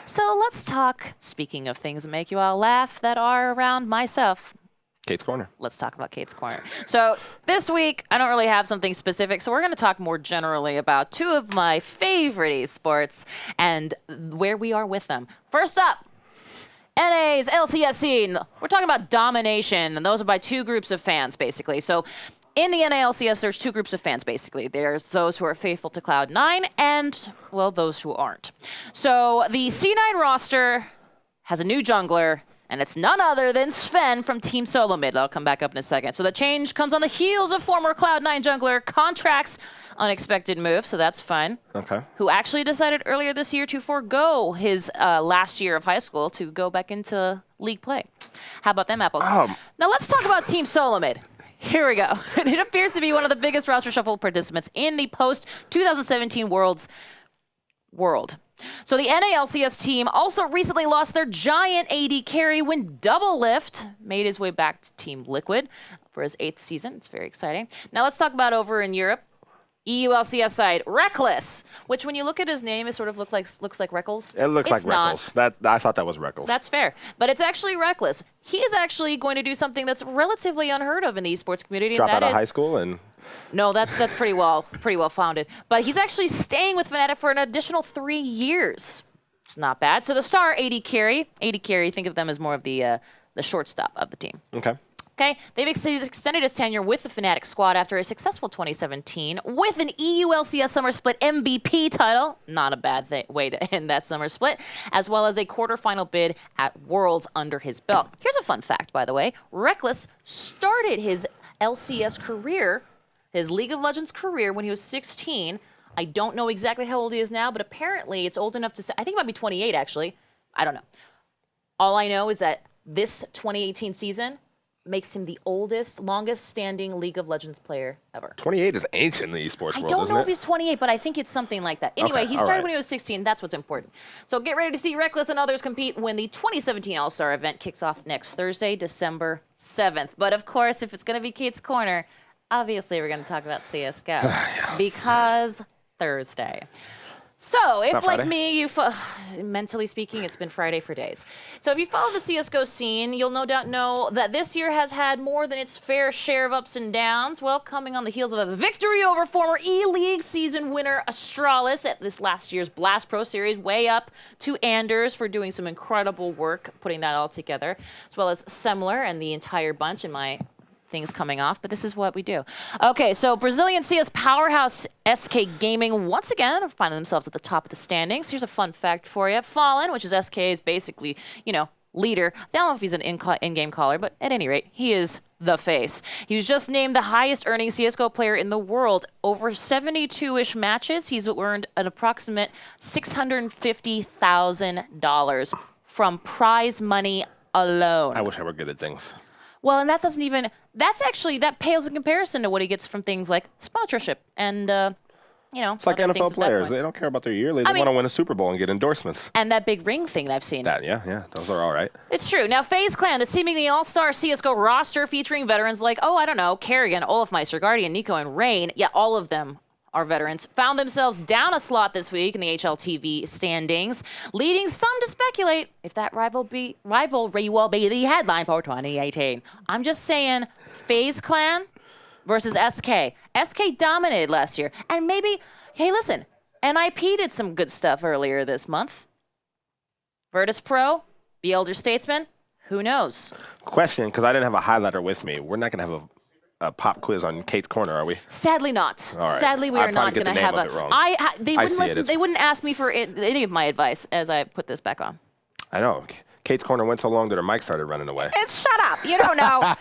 So let's talk, speaking of things that make you all laugh that are around my stuff. Kate's Corner. Let's talk about Kate's Corner. So this week, I don't really have something specific, so we're going to talk more generally about two of my favorite esports and where we are with them. First up, NA's LCS scene. We're talking about domination, and those are by two groups of fans, basically. So in the NALCS, there's two groups of fans, basically. There's those who are faithful to Cloud9 and, well, those who aren't. So the C9 roster has a new jungler, and it's none other than Sven from Team Solo Mid. I'll come back up in a second. So the change comes on the heels of former Cloud9 jungler Contract's unexpected move, so that's fun. Okay. Who actually decided earlier this year to forego his last year of high school to go back into league play. How about them apples? Now let's talk about Team Solo Mid. Here we go. It appears to be one of the biggest roster shuffle participants in the post-2017 world. So the NALCS team also recently lost their giant AD carry when Doublelift made his way back to Team Liquid for his 8th season. It's very exciting. Now let's talk about over in Europe. EULCS side, Reckless, which when you look at his name, it sort of looks like Reckles. It looks like Reckles. I thought that was Reckles. That's fair, but it's actually Reckless. He is actually going to do something that's relatively unheard of in the esports community. Drop out of high school and... No, that's pretty well founded. But he's actually staying with Fnatic for an additional 3 years. It's not bad. So the star AD carry, think of them as more of the shortstop of the team. Okay. Okay, he's extended his tenure with the Fnatic squad after a successful 2017 with an EULCS Summer Split MVP title. Not a bad way to end that Summer Split, as well as a quarterfinal bid at Worlds under his belt. Here's a fun fact, by the way. Reckless started his LCS career, his League of Legends career, when he was 16. I don't know exactly how old he is now, but apparently it's old enough to say, I think it might be 28, actually. I don't know. All I know is that this 2018 season makes him the oldest, longest-standing League of Legends player ever. 28 is ancient in the esports world, I don't know isn't if he's 28, but I think it's something like that. Anyway, he started when he was 16. That's what's important. So get ready to see Reckless and others compete when the 2017 All-Star event kicks off next Thursday, December 7th. But of course, if it's going to be Kate's Corner, obviously we're going to talk about CSGO because Thursday. So, if like me, mentally speaking, it's been Friday for days. So if you follow the CSGO scene, you'll no doubt know that this year has had more than its fair share of ups and downs. Well, coming on the heels of a victory over former E-League season winner Astralis at this last year's Blast Pro Series, way up to Anders for doing some incredible work putting that all together, as well as Semler and the entire bunch in my things coming off, but this is what we do. Okay, so Brazilian CS powerhouse SK Gaming once again are finding themselves at the top of the standings. Here's a fun fact for you. Fallen, which is SK's basically, leader. I don't know if he's an in-game caller, but at any rate, he is the face. He was just named the highest earning CSGO player in the world. Over 72-ish matches, he's earned an approximate $650,000 from prize money alone. I wish I were good at things. Well, and that pales in comparison to what he gets from things like sponsorship and, It's like NFL players. They don't care about their year. They want to win a Super Bowl and get endorsements. And that big ring thing that I've seen. Yeah, those are all right. It's true. Now, FaZe Clan, the seemingly all-star CSGO roster featuring veterans like, Kerrigan, Olafmeister, Guardian, Nico, and Rain. Yeah, all of them are veterans, found themselves down a slot this week in the HLTV standings, leading some to speculate if that rivalry will be the headline for 2018. I'm just saying, FaZe Clan versus SK. SK dominated last year, and maybe, hey, listen, NIP did some good stuff earlier this month. Virtus Pro, the Elder Statesman, who knows? Question, because I didn't have a highlighter with me. We're not going to have a pop quiz on Kate's Corner, are we? Sadly not. All right. Sadly, we are not going to have a. They wouldn't listen. They wouldn't ask me for any of my advice as I put this back on. I know. Kate's Corner went so long that her mic started running away. Shut up. You don't know.